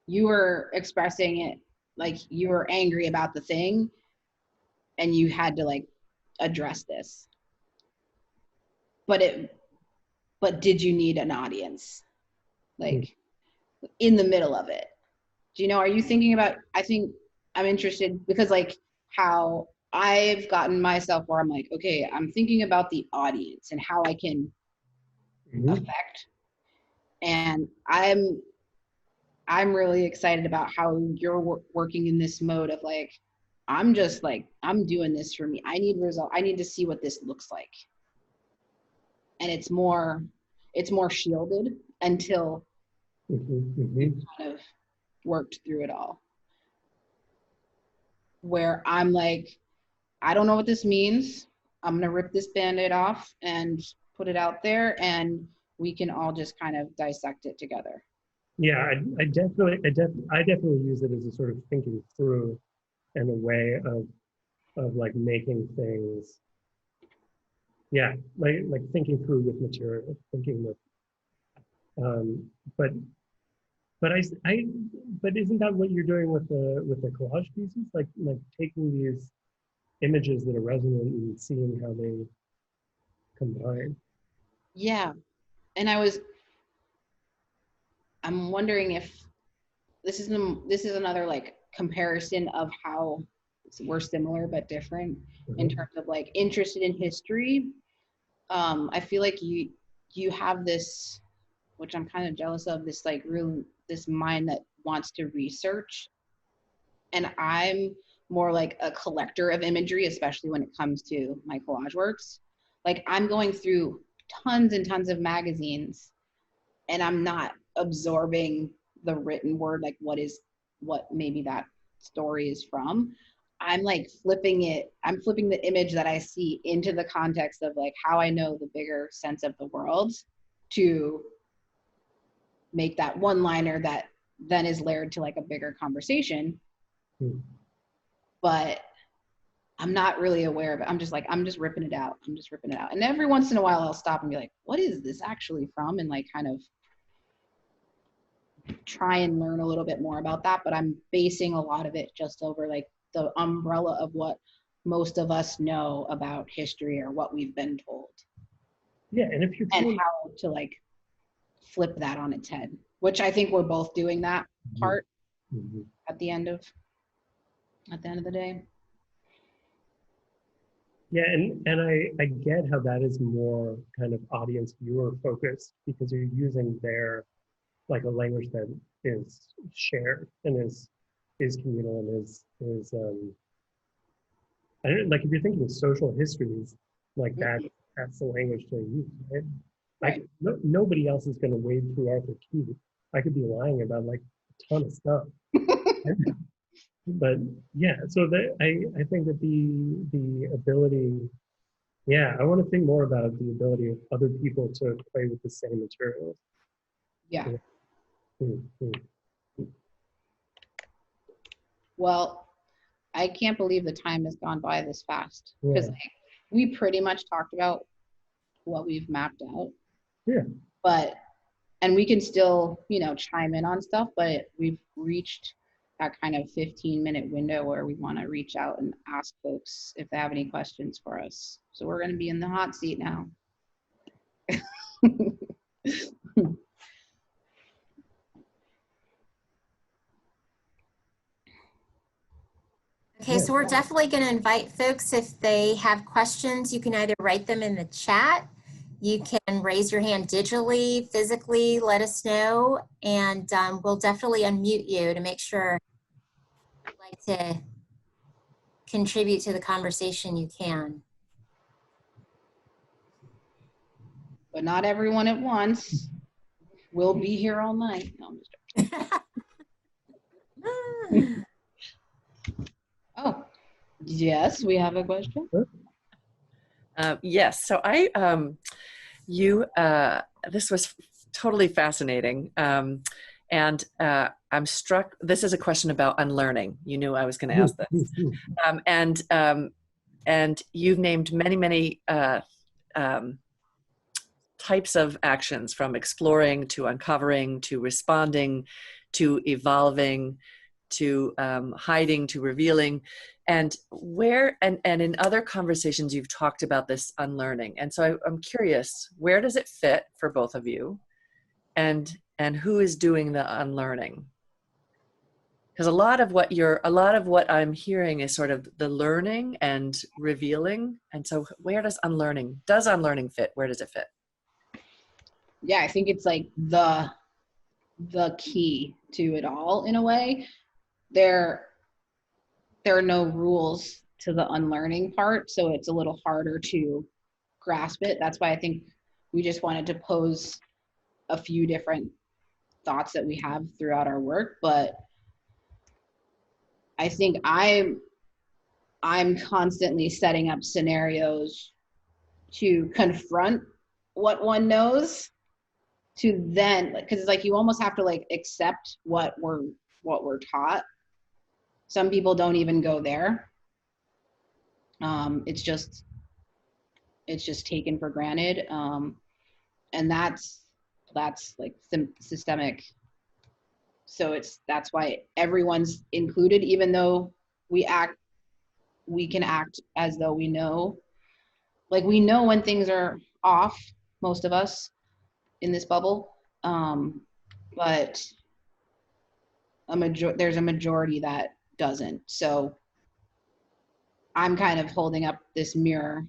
Speaker 2: you were expressing it like you were angry about the thing and you had to like address this. But did you need an audience? Like in the middle of it? Do you know, are you thinking about, I think I'm interested because like how I've gotten myself where I'm like, okay, I'm thinking about the audience and how I can affect. And I'm really excited about how you're working in this mode of like, I'm just like, I'm doing this for me. I need result. I need to see what this looks like. And it's more shielded until you kind of worked through it all. Where I'm like, I don't know what this means. I'm gonna rip this Band-Aid off and put it out there, and we can all just kind of dissect it together.
Speaker 4: Yeah, I definitely use it as a sort of thinking through and a way of like making things. Yeah, like thinking through with material, thinking with. But isn't that what you're doing with the collage pieces? Like taking these images that are resonant and seeing how they combine.
Speaker 2: Yeah, and I'm wondering if this is another like comparison of how we're similar but different in terms of like interested in history. I feel like you have this, which I'm kind of jealous of, this like this mind that wants to research, and I'm more like a collector of imagery, especially when it comes to my collage works. Like I'm going through tons and tons of magazines and I'm not absorbing the written word, like what maybe that story is from. I'm like flipping the image that I see into the context of like how I know the bigger sense of the world to make that one liner that then is layered to like a bigger conversation. But I'm not really aware of it. I'm just ripping it out. And every once in a while I'll stop and be like, what is this actually from? And like kind of try and learn a little bit more about that. But I'm basing a lot of it just over like the umbrella of what most of us know about history or what we've been told.
Speaker 4: Yeah, and
Speaker 2: how to like flip that on its head, which I think we're both doing that part at the end of the day.
Speaker 4: Yeah, and I get how that is more kind of audience viewer focused because you're using their like a language that is shared and is communal and is I don't, like if you're thinking of social histories, like that's the language to use, right? Right. Nobody else is going to wade through Arthur Keith. I could be lying about like a ton of stuff. But yeah, so I think that the ability, yeah, I want to think more about the ability of other people to play with the same materials.
Speaker 2: Yeah. Well, I can't believe the time has gone by this fast because like, we pretty much talked about what we've mapped out.
Speaker 4: Yeah.
Speaker 2: And we can still, chime in on stuff, but we've reached that kind of 15-minute window where we want to reach out and ask folks if they have any questions for us. So we're going to be in the hot seat now.
Speaker 3: Okay, so we're definitely going to invite folks if they have questions. You can either write them in the chat, you can raise your hand digitally, physically, let us know, and we'll definitely unmute you to make sure you'd like to contribute to the conversation you can.
Speaker 2: But not everyone at once. We'll be here all night. No, I'm just joking. Oh, yes, we have a question.
Speaker 1: Yes, so this was totally fascinating. And I'm struck, this is a question about unlearning. You knew I was going to ask this. And you've named many types of actions, from exploring to uncovering to responding to evolving to hiding to revealing. And in other conversations you've talked about this unlearning. And so I'm curious, where does it fit for both of you? And who is doing the unlearning? Because a lot of what I'm hearing is sort of the learning and revealing. And so where does unlearning fit? Where does it fit?
Speaker 2: Yeah, I think it's like the key to it all in a way. There are no rules to the unlearning part, so it's a little harder to grasp it. That's why I think we just wanted to pose a few different thoughts that we have throughout our work. But I think I'm constantly setting up scenarios to confront what one knows, to then, because it's like you almost have to like accept what we're taught. Some people don't even go there. It's just taken for granted, and that's like systemic. So that's why everyone's included, even though we can act as though we know, like we know when things are off, most of us in this bubble, but there's a majority that doesn't. So I'm kind of holding up this mirror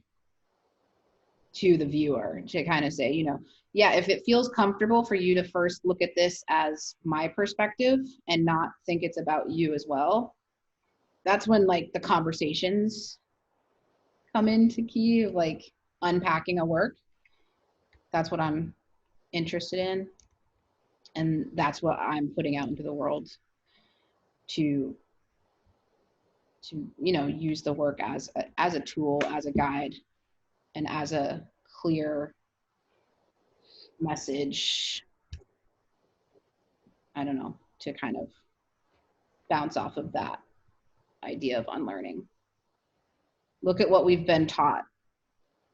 Speaker 2: to the viewer to kind of say, yeah, if it feels comfortable for you to first look at this as my perspective and not think it's about you as well, that's when like the conversations come into key of like unpacking a work. That's what I'm interested in. And that's what I'm putting out into the world to use the work as a tool, as a guide, and as a clear message, I don't know, to kind of bounce off of that idea of unlearning. Look at what we've been taught.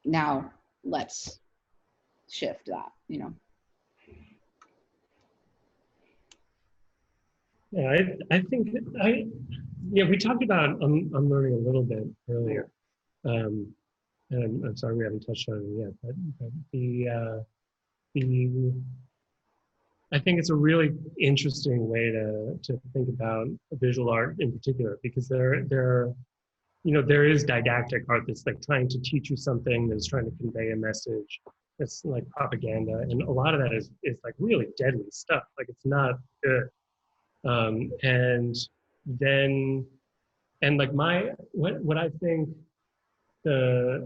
Speaker 2: Now let's shift that,
Speaker 4: Yeah, I think we talked about unlearning a little bit earlier. And I'm sorry we haven't touched on it yet, but I think it's a really interesting way to think about visual art in particular, because there is didactic art that's like trying to teach you something, that's trying to convey a message, that's like propaganda, and a lot of that is like really deadly stuff. Like it's not good. And like what I think a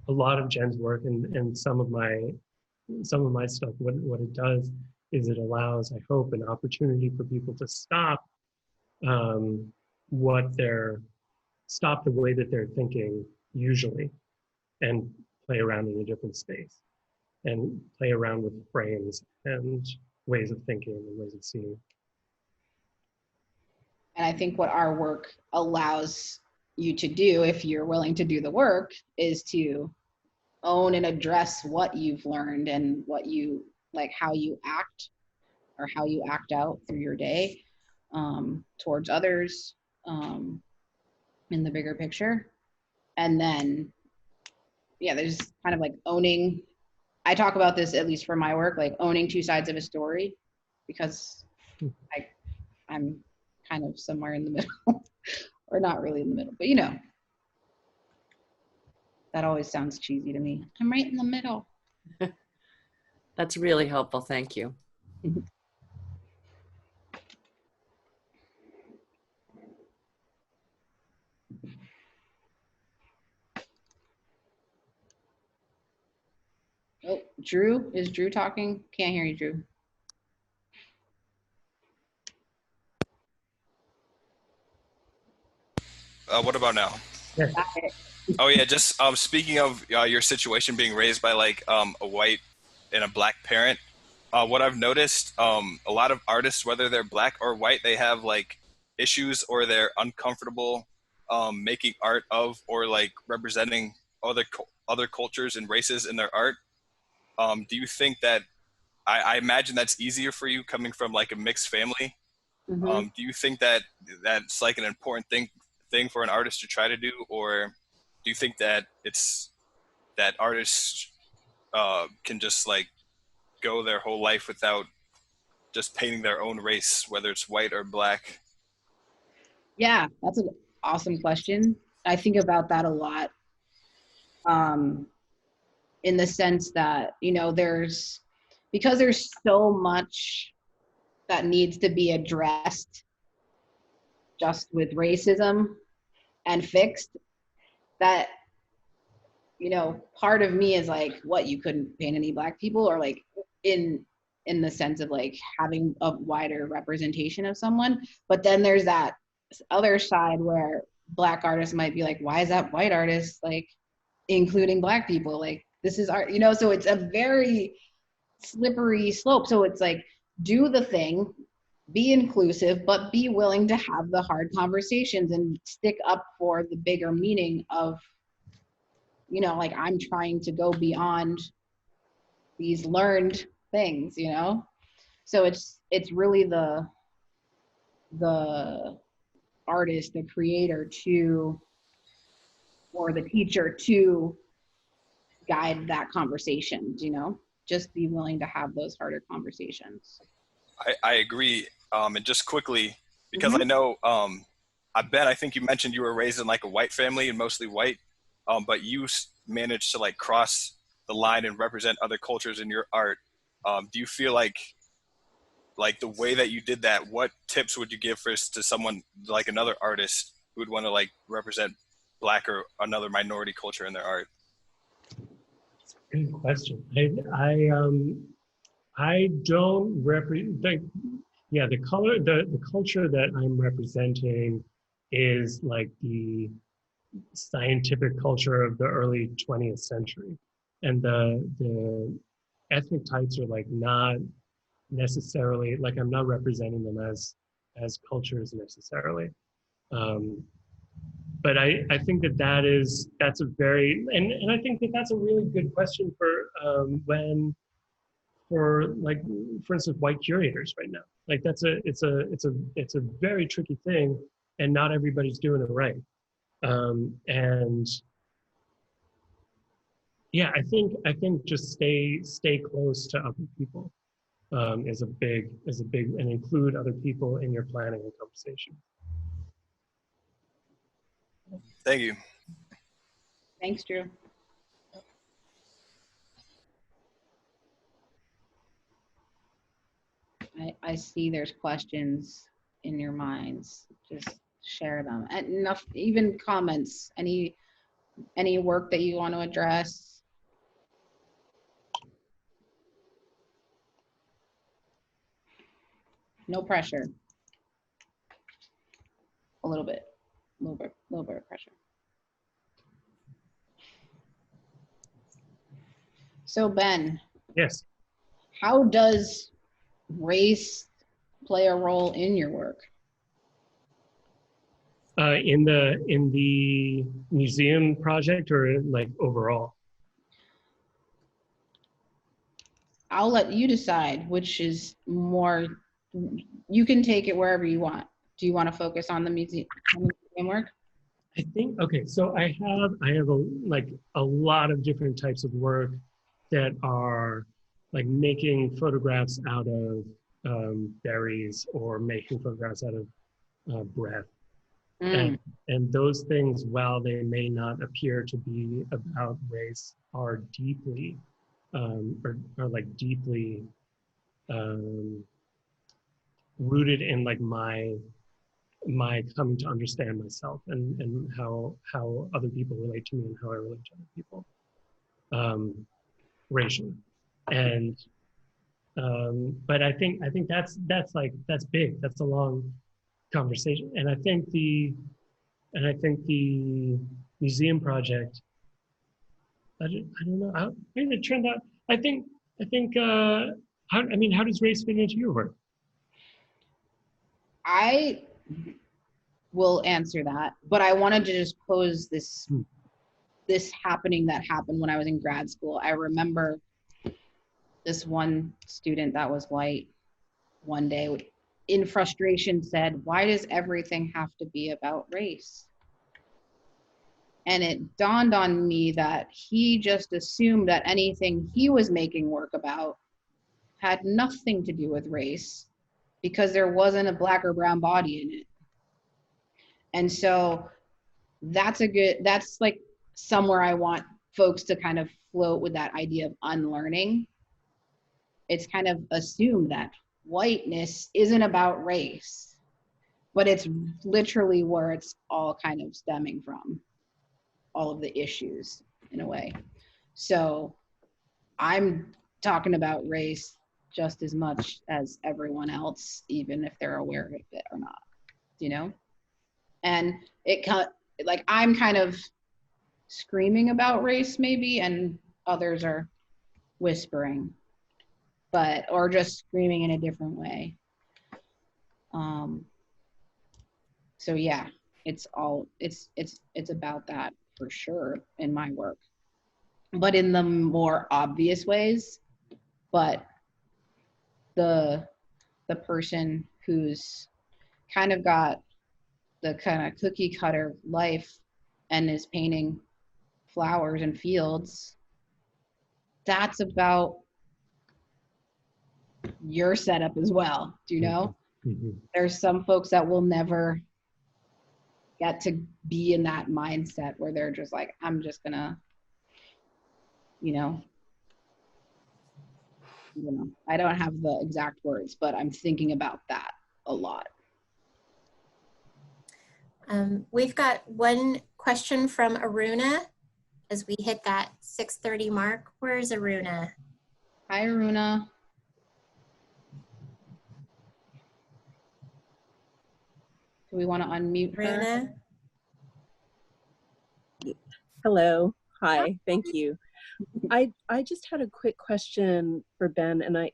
Speaker 4: lot of Jen's work and some of my stuff, what it does is it allows, I hope, an opportunity for people to stop the way that they're thinking usually, and play around in a different space, and play around with frames and ways of thinking and ways of seeing.
Speaker 2: And I think what our work allows you to do, if you're willing to do the work, is to own and address what you've learned and what you like, how you act or how you act out through your day towards others in the bigger picture. And then, yeah, there's kind of like owning. I talk about this, at least for my work, like owning two sides of a story, because I'm kind of somewhere in the middle, or not really in the middle, but that always sounds cheesy to me. I'm right in the middle.
Speaker 1: That's really helpful. Thank you.
Speaker 2: Oh, Drew, is Drew talking? Can't hear you, Drew.
Speaker 5: What about now?
Speaker 4: Yes.
Speaker 5: Oh yeah, just speaking of your situation being raised by like a white and a black parent, what I've noticed, a lot of artists, whether they're black or white, they have like issues, or they're uncomfortable making art of or like representing other cultures and races in their art. do you think that, I imagine that's easier for you coming from like a mixed family.
Speaker 2: Mhm.
Speaker 5: Do you think that that's like an important thing for an artist to try to do, or do you think that it's that artists can just like go their whole life without just painting their own race, whether it's white or black?
Speaker 2: Yeah, that's an awesome question. I think about that a lot, in the sense that, you know, because there's so much that needs to be addressed just with racism and fixed, that, you know, part of me is like, what, you couldn't paint any black people? Or like in the sense of like having a wider representation of someone. But then there's that other side where black artists might be like, why is that white artist like including black people? Like, this is art, you know? So it's a very slippery slope. So it's like, do the thing, be inclusive, but be willing to have the hard conversations and stick up for the bigger meaning of, you know, like, I'm trying to go beyond these learned things, you know? So it's really the artist, the creator or the teacher to guide that conversation, you know? Just be willing to have those harder conversations.
Speaker 5: I agree. And just quickly, because I know, I think you mentioned you were raised in like a white family and mostly white, but you managed to like cross the line and represent other cultures in your art. Do you feel like the way that you did that, what tips would you give to someone like another artist who would want to like represent black or another minority culture in their art?
Speaker 4: Good question. I don't represent. Yeah, the culture that I'm representing is like the scientific culture of the early 20th century, and the ethnic types are like not necessarily, like, I'm not representing them as cultures necessarily. But I think that's a very, and I think that's a really good question for for instance, white curators right now. Like, it's a very tricky thing, and not everybody's doing it right. And yeah, I think just stay close to other people is a big, and include other people in your planning and conversation.
Speaker 5: Thank you.
Speaker 2: Thanks, Drew. I see there's questions in your minds. Just share them. And enough, even comments, any work that you want to address. No pressure. A little bit of pressure. So Ben.
Speaker 4: Yes.
Speaker 2: How does race play a role in your work?
Speaker 4: In the museum project, or like overall?
Speaker 2: I'll let you decide which is more. You can take it wherever you want. Do you want to focus on the museum work?
Speaker 4: I think, okay, so I have a lot of different types of work that are like making photographs out of berries, or making photographs out of breath. And those things, while they may not appear to be about race, are deeply deeply rooted in like my coming to understand myself, and how other people relate to me, and how I relate to other people racially. And but I think that's big. That's a long conversation. And I think the museum project, I don't know how it turned out. I think how does race fit into your work?
Speaker 2: I will answer that, but I wanted to just pose this happening that happened when I was in grad school. I remember this one student that was white one day in frustration said, "Why does everything have to be about race?" And it dawned on me that he just assumed that anything he was making work about had nothing to do with race because there wasn't a black or brown body in it. And so that's like somewhere I want folks to kind of float with that idea of unlearning. It's kind of assumed that whiteness isn't about race, but it's literally where it's all kind of stemming from, all of the issues in a way. So I'm talking about race just as much as everyone else, even if they're aware of it or not, you know? And like I'm kind of screaming about race maybe, and others are whispering, or just screaming in a different way. So yeah, it's about that for sure in my work, but in the more obvious ways. But the person who's kind of got the kind of cookie cutter life and is painting flowers and fields, that's about your setup as well. Do you know?
Speaker 4: Mm-hmm.
Speaker 2: There's some folks that will never get to be in that mindset where they're just like, I'm just gonna, I don't have the exact words, but I'm thinking about that a lot.
Speaker 3: We've got one question from Aruna as we hit that 6:30 mark. Where's Aruna?
Speaker 2: Hi, Aruna. Do we want to unmute her?
Speaker 3: Aruna?
Speaker 6: Hello. Hi. Thank you. I just had a quick question for Ben, I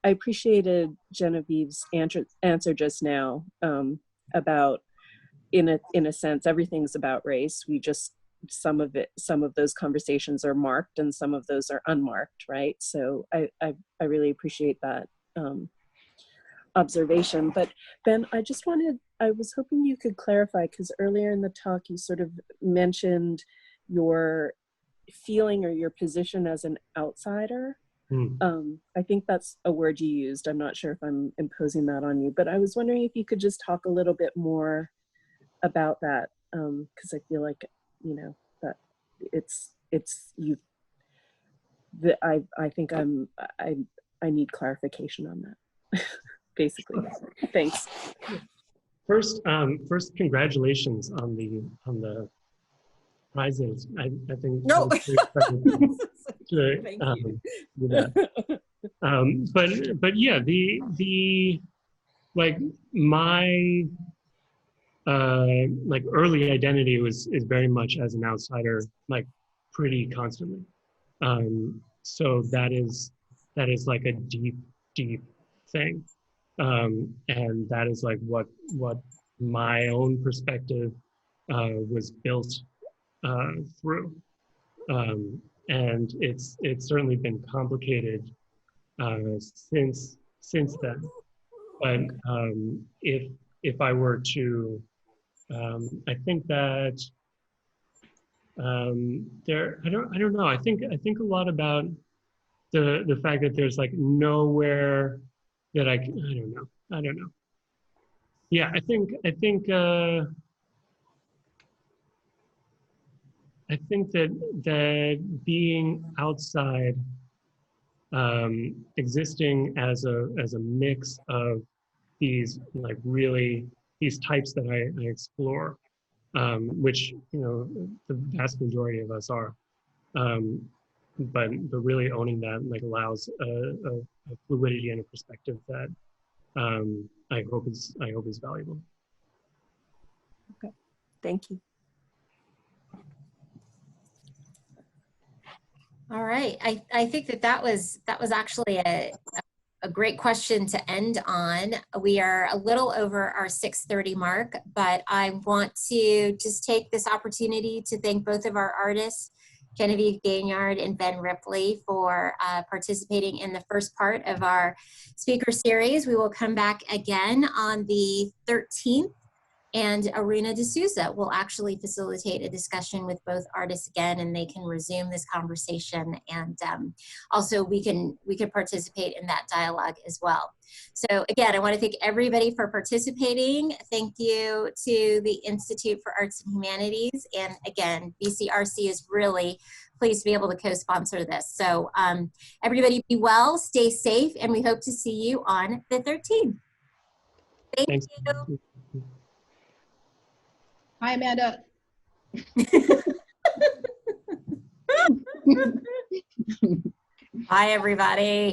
Speaker 6: appreciated Genevieve's answer just now about, in a sense, everything's about race. We just, some of those conversations are marked and some of those are unmarked, right? So I really appreciate that observation. But Ben, I was hoping you could clarify, because earlier in the talk you sort of mentioned your feeling or your position as an outsider. I think that's a word you used. I'm not sure if I'm imposing that on you, but I was wondering if you could just talk a little bit more about that, because I feel like, that I think I need clarification on that. Basically. Thanks.
Speaker 4: First, congratulations on the prizes. I think
Speaker 1: No.
Speaker 4: Thank you. Do that. But yeah, the like my like early identity is very much as an outsider, like pretty constantly. So that is like a deep thing. And that is like what my own perspective was built through, and it's certainly been complicated since then. But if I were to, I think that I don't know. I think a lot about the fact that there's like nowhere that I don't know. Yeah, I think that being outside, existing as a mix of these like really these types that I explore, which the vast majority of us are, but really owning that like allows a fluidity and a perspective that I hope is valuable.
Speaker 6: Okay, thank you.
Speaker 3: All right, I think that was actually a great question to end on. We are a little over our 6:30 mark, but I want to just take this opportunity to thank both of our artists Genevieve Gaignard and Ben Ripley for participating in the first part of our speaker series. We will come back again on the 13th, and Aruna D'Souza will actually facilitate a discussion with both artists again, and they can resume this conversation. And also we can participate in that dialogue as well. So again, I want to thank everybody for participating. Thank you to the Institute for Arts and Humanities. And again, BCRC is really pleased to be able to co-sponsor this. So everybody be well, stay safe, and we hope to see you on the 13th. Thank
Speaker 4: Thanks.
Speaker 3: you.
Speaker 2: Hi, Amanda.
Speaker 3: Bye, everybody.